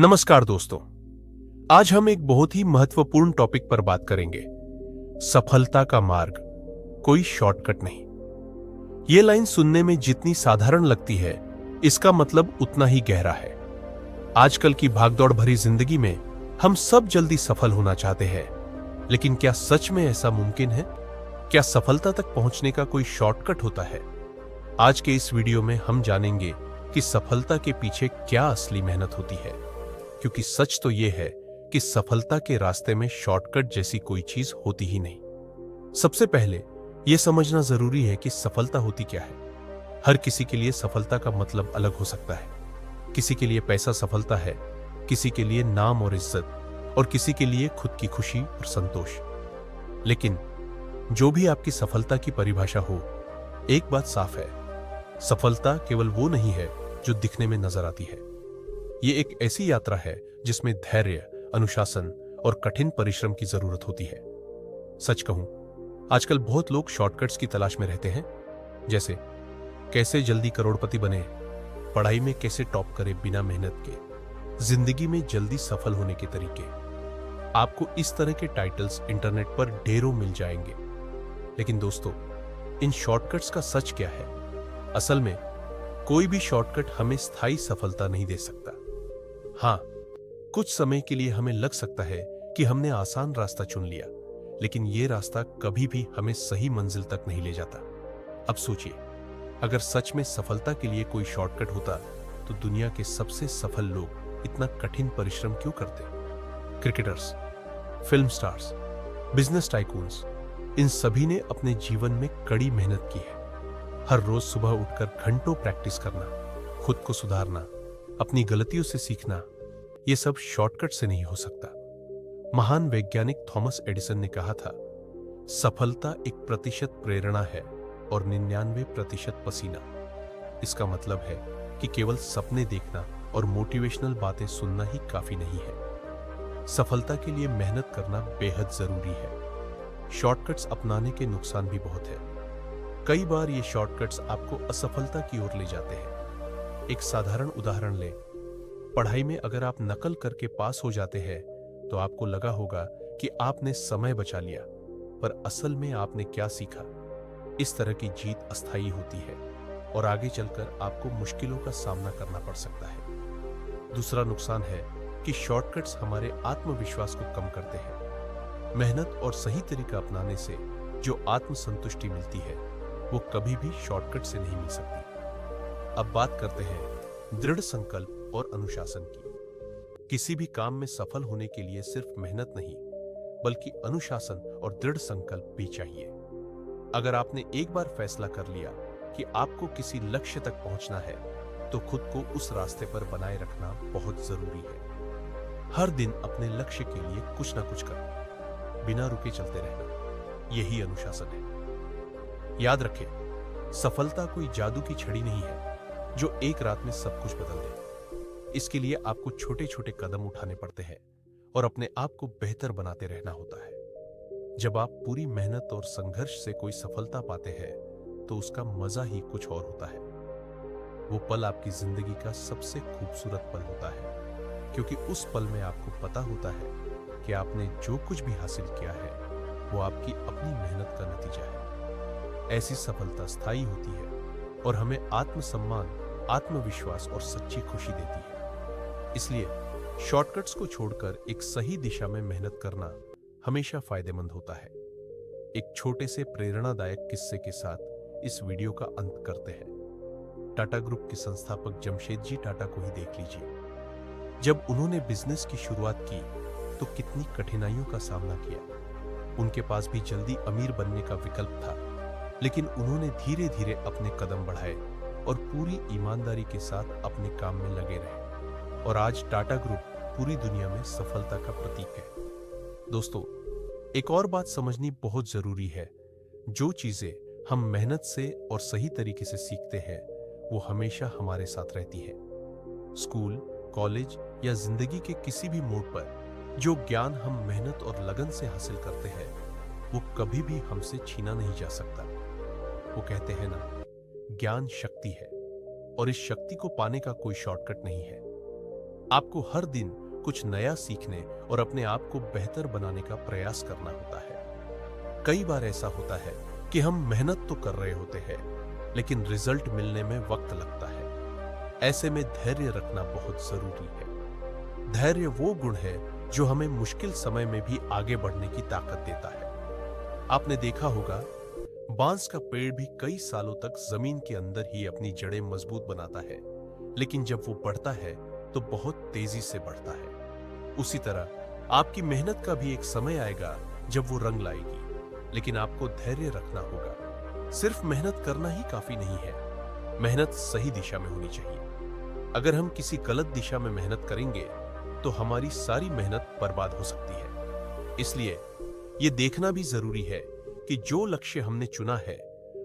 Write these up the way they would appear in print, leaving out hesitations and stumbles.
नमस्कार दोस्तों, आज हम एक बहुत ही महत्वपूर्ण टॉपिक पर बात करेंगे। सफलता का मार्ग कोई शॉर्टकट नहीं। यह लाइन सुनने में जितनी साधारण लगती है, इसका मतलब उतना ही गहरा है। आजकल की भागदौड़ भरी जिंदगी में हम सब जल्दी सफल होना चाहते हैं, लेकिन क्या सच में ऐसा मुमकिन है? क्या सफलता तक पहुंचने का कोई शॉर्टकट होता है? आज के इस वीडियो में हम जानेंगे कि सफलता के पीछे क्या असली मेहनत होती है, क्योंकि सच तो यह है कि सफलता के रास्ते में शॉर्टकट जैसी कोई चीज होती ही नहीं। सबसे पहले यह समझना जरूरी है कि सफलता होती क्या है। हर किसी के लिए सफलता का मतलब अलग हो सकता है। किसी के लिए पैसा सफलता है, किसी के लिए नाम और इज्जत, और किसी के लिए खुद की खुशी और संतोष। लेकिन जो भी आपकी सफलता की परिभाषा हो, एक बात साफ है, सफलता केवल वो नहीं है जो दिखने में नजर आती है। ये एक ऐसी यात्रा है जिसमें धैर्य, अनुशासन और कठिन परिश्रम की जरूरत होती है। सच कहूं, आजकल बहुत लोग शॉर्टकट्स की तलाश में रहते हैं, जैसे कैसे जल्दी करोड़पति बने, पढ़ाई में कैसे टॉप करें बिना मेहनत के, जिंदगी में जल्दी सफल होने के तरीके। आपको इस तरह के टाइटल्स इंटरनेट पर ढेरों मिल जाएंगे। लेकिन दोस्तों, इन शॉर्टकट्स का सच क्या है? असल में कोई भी शॉर्टकट हमें स्थायी सफलता नहीं दे सकता। हाँ, कुछ समय के लिए हमें लग सकता है कि हमने आसान रास्ता चुन लिया, लेकिन यह रास्ता कभी भी हमें सही मंजिल तक नहीं ले जाता। अब सोचिए, अगर सच में सफलता के लिए कोई शॉर्टकट होता, तो दुनिया के सबसे सफल लोग इतना कठिन परिश्रम क्यों करते? Cricketers, film stars, business tycoons, इन सभी ने अपने जीवन में कड़ी मेहनत की है। हर रोज सुबह उठकर घंटों प्रैक्टिस करना, खुद को सुधारना, अपनी गलतियों से सीखना, यह सब शॉर्टकट से नहीं हो सकता। महान वैज्ञानिक थॉमस एडिसन ने कहा था, सफलता 1% प्रेरणा है और 99% पसीना। इसका मतलब है कि केवल सपने देखना और मोटिवेशनल बातें सुनना ही काफी नहीं है। सफलता के लिए मेहनत करना बेहद जरूरी है। शॉर्टकट्स अपनाने के नुकसान भी बहुत है। कई बार ये शॉर्टकट्स आपको असफलता की ओर ले जाते हैं। एक साधारण उदाहरण लें, पढ़ाई में अगर आप नकल करके पास हो जाते हैं, तो आपको लगा होगा कि आपने समय बचा लिया, पर असल में आपने क्या सीखा? इस तरह की जीत अस्थायी होती है और आगे चलकर आपको मुश्किलों का सामना करना पड़ सकता है। दूसरा नुकसान है कि शॉर्टकट्स हमारे आत्मविश्वास को कम करते हैं। मेहनत और सही तरीका अपनाने से जो आत्मसंतुष्टि मिलती है, वो कभी भी शॉर्टकट से नहीं मिल सकती। अब बात करते हैं दृढ़ संकल्प और अनुशासन की। किसी भी काम में सफल होने के लिए सिर्फ मेहनत नहीं, बल्कि अनुशासन और दृढ़ संकल्प भी चाहिए। अगर आपने एक बार फैसला कर लिया कि आपको किसी लक्ष्य तक पहुंचना है, तो खुद को उस रास्ते पर बनाए रखना बहुत जरूरी है। हर दिन अपने लक्ष्य के लिए कुछ ना कुछ करना, बिना रुके चलते रहना, यही अनुशासन है। याद रखें, सफलता कोई जादू की छड़ी नहीं है जो एक रात में सब कुछ बदल दे। इसके लिए आपको छोटे छोटे कदम उठाने पड़ते हैं और अपने आप को बेहतर बनाते रहना होता है। जब आप पूरी मेहनत और संघर्ष से कोई सफलता पाते हैं, तो उसका मजा ही कुछ और होता है। वो पल आपकी जिंदगी का सबसे खूबसूरत पल होता है, क्योंकि उस पल में आपको पता होता है कि आपने जो कुछ भी हासिल किया है, वो आपकी अपनी मेहनत का नतीजा है। ऐसी सफलता स्थायी होती है और हमें आत्मसम्मान, आत्मविश्वास और सच्ची खुशी देती है। इसलिए शॉर्टकट्स को छोड़कर एक सही दिशा में मेहनत करना हमेशा फायदेमंद होता है। एक छोटे से प्रेरणादायक किस्से के साथ इस वीडियो का अंत करते हैं। टाटा ग्रुप के संस्थापक जमशेदजी टाटा को ही देख लीजिए। जब उन्होंने बिजनेस की शुरुआत की, तो कितनी कठिनाइयों का सामना किया। उनके पास भी जल्दी अमीर बनने का विकल्प था, लेकिन उन्होंने धीरे धीरे अपने कदम बढ़ाए और पूरी ईमानदारी के साथ अपने काम में लगे रहे। और आज टाटा ग्रुप पूरी दुनिया में सफलता का प्रतीक है। दोस्तों, एक और बात समझनी बहुत जरूरी है। जो चीजें हम मेहनत से और सही तरीके से सीखते हैं, वो हमेशा हमारे साथ रहती है। स्कूल, कॉलेज या जिंदगी के किसी भी मोड़ पर जो ज्ञान हम मेहनत और लगन से हासिल करते हैं, वो कभी भी हमसे छीना नहीं जा सकता। वो कहते हैं ना, ज्ञान शक्ति है और इस शक्ति को पाने का कोई शॉर्टकट नहीं है। आपको हर दिन कुछ नया सीखने और अपने आप को बेहतर बनाने का प्रयास करना होता है। कई बार ऐसा होता है कि हम मेहनत तो कर रहे होते हैं, लेकिन रिजल्ट मिलने में वक्त लगता है। ऐसे में धैर्य रखना बहुत जरूरी है। धैर्य वो गुण है जो हमें मुश्किल समय में भी आगे बढ़ने की ताकत देता है। आपने देखा होगा, बांस का पेड़ भी कई सालों तक जमीन के अंदर ही अपनी जड़ें मजबूत बनाता है, लेकिन जब वो बढ़ता है तो बहुत तेजी से बढ़ता है। उसी तरह आपकी मेहनत का भी एक समय आएगा जब वो रंग लाएगी, लेकिन आपको धैर्य रखना होगा। सिर्फ मेहनत करना ही काफी नहीं है, मेहनत सही दिशा में होनी चाहिए। अगर हम किसी गलत दिशा में मेहनत करेंगे तो हमारी सारी मेहनत बर्बाद हो सकती है। इसलिए ये देखना भी जरूरी है कि जो लक्ष्य हमने चुना है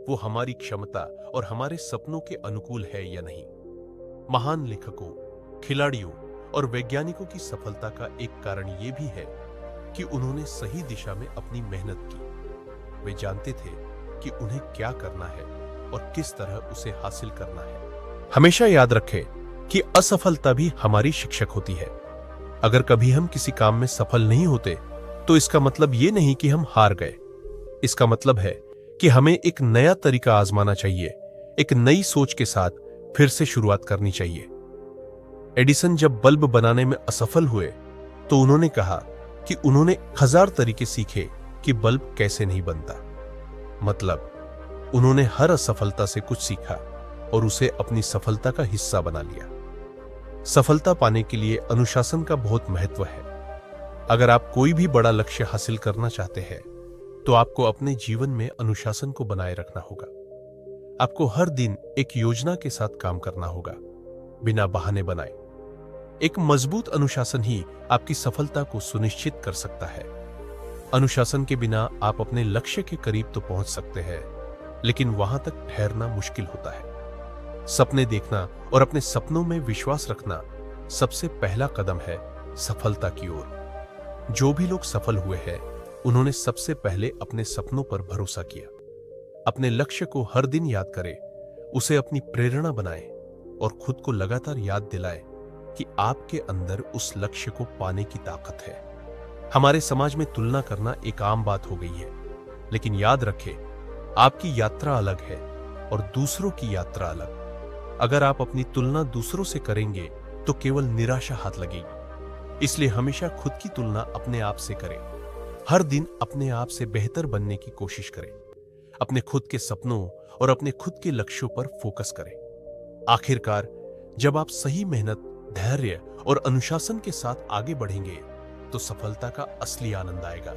वो हमारी क्षमता और हमारे सपनों के अनुकूल है या नहीं। महान लेखकों, खिलाड़ियों और वैज्ञानिकों की सफलता का एक कारण यह भी है कि उन्होंने सही दिशा में अपनी मेहनत की। वे जानते थे कि उन्हें क्या करना है और किस तरह उसे हासिल करना है। हमेशा याद रखें कि असफलता भी हमारी शिक्षक होती है। अगर कभी हम किसी काम में सफल नहीं होते तो इसका मतलब यह नहीं कि हम हार गए। इसका मतलब है कि हमें एक नया तरीका आजमाना चाहिए, एक नई सोच के साथ फिर से शुरुआत करनी चाहिए। एडिसन जब बल्ब बनाने में असफल हुए तो उन्होंने कहा कि उन्होंने 1000 तरीके सीखे कि बल्ब कैसे नहीं बनता। मतलब उन्होंने हर असफलता से कुछ सीखा और उसे अपनी सफलता का हिस्सा बना लिया। सफलता पाने के लिए अनुशासन का बहुत महत्व है। अगर आप कोई भी बड़ा लक्ष्य हासिल करना चाहते हैं तो आपको अपने जीवन में अनुशासन को बनाए रखना होगा। आपको हर दिन एक योजना के साथ काम करना होगा, बिना बहाने बनाए। एक मजबूत अनुशासन ही आपकी सफलता को सुनिश्चित कर सकता है। अनुशासन के बिना आप अपने लक्ष्य के करीब तो पहुंच सकते हैं, लेकिन वहां तक ठहरना मुश्किल होता है। सपने देखना और अपने सपनों में विश्वास रखना सबसे पहला कदम है सफलता की ओर। जो भी लोग सफल हुए हैं, उन्होंने सबसे पहले अपने सपनों पर भरोसा किया। अपने लक्ष्य को हर दिन याद करें, उसे अपनी प्रेरणा बनाएं और खुद को लगातार याद दिलाएं कि आपके अंदर उस लक्ष्य को पाने की ताकत है। हमारे समाज में तुलना करना एक आम बात हो गई है, लेकिन याद रखें, आपकी यात्रा अलग है और दूसरों की यात्रा अलग। अगर आप अपनी तुलना दूसरों से करेंगे तो केवल निराशा हाथ लगेगी। इसलिए हमेशा खुद की तुलना अपने आप से करें। हर दिन अपने आप से बेहतर बनने की कोशिश करें। अपने खुद के सपनों और अपने खुद के लक्ष्यों पर फोकस करें। आखिरकार जब आप सही मेहनत, धैर्य और अनुशासन के साथ आगे बढ़ेंगे तो सफलता का असली आनंद आएगा।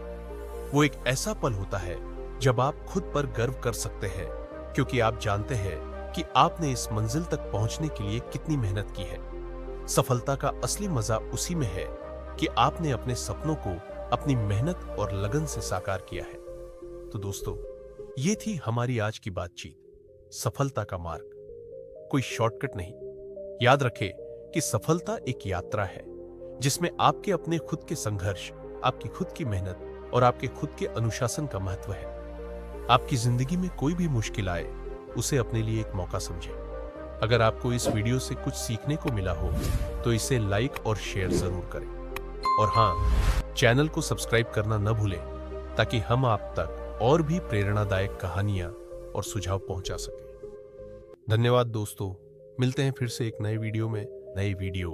वो एक ऐसा पल होता है जब आप खुद पर गर्व कर सकते हैं, क्योंकि आप जानते हैं कि आपने इस मंजिल तक पहुंचने के लिए कितनी मेहनत की है। सफलता का असली मजा उसी में है कि आपने अपने सपनों को अपनी मेहनत और लगन से साकार किया है। तो दोस्तों, ये थी हमारी आज की बातचीत। सफलता का मार्ग कोई शॉर्टकट नहीं। याद रखें कि सफलता एक यात्रा है जिसमें आपके अपने खुद के संघर्ष, आपकी खुद की मेहनत और आपके खुद के अनुशासन का महत्व है। आपकी जिंदगी में कोई भी मुश्किल आए, उसे अपने लिए एक मौका समझें। अगर आपको इस वीडियो से कुछ सीखने को मिला हो तो इसे लाइक और शेयर जरूर करें। और हाँ, चैनल को सब्सक्राइब करना न भूलें ताकि हम आप तक और भी प्रेरणादायक कहानियां और सुझाव पहुंचा सकें। धन्यवाद दोस्तों, मिलते हैं फिर से एक नए वीडियो में, नई वीडियो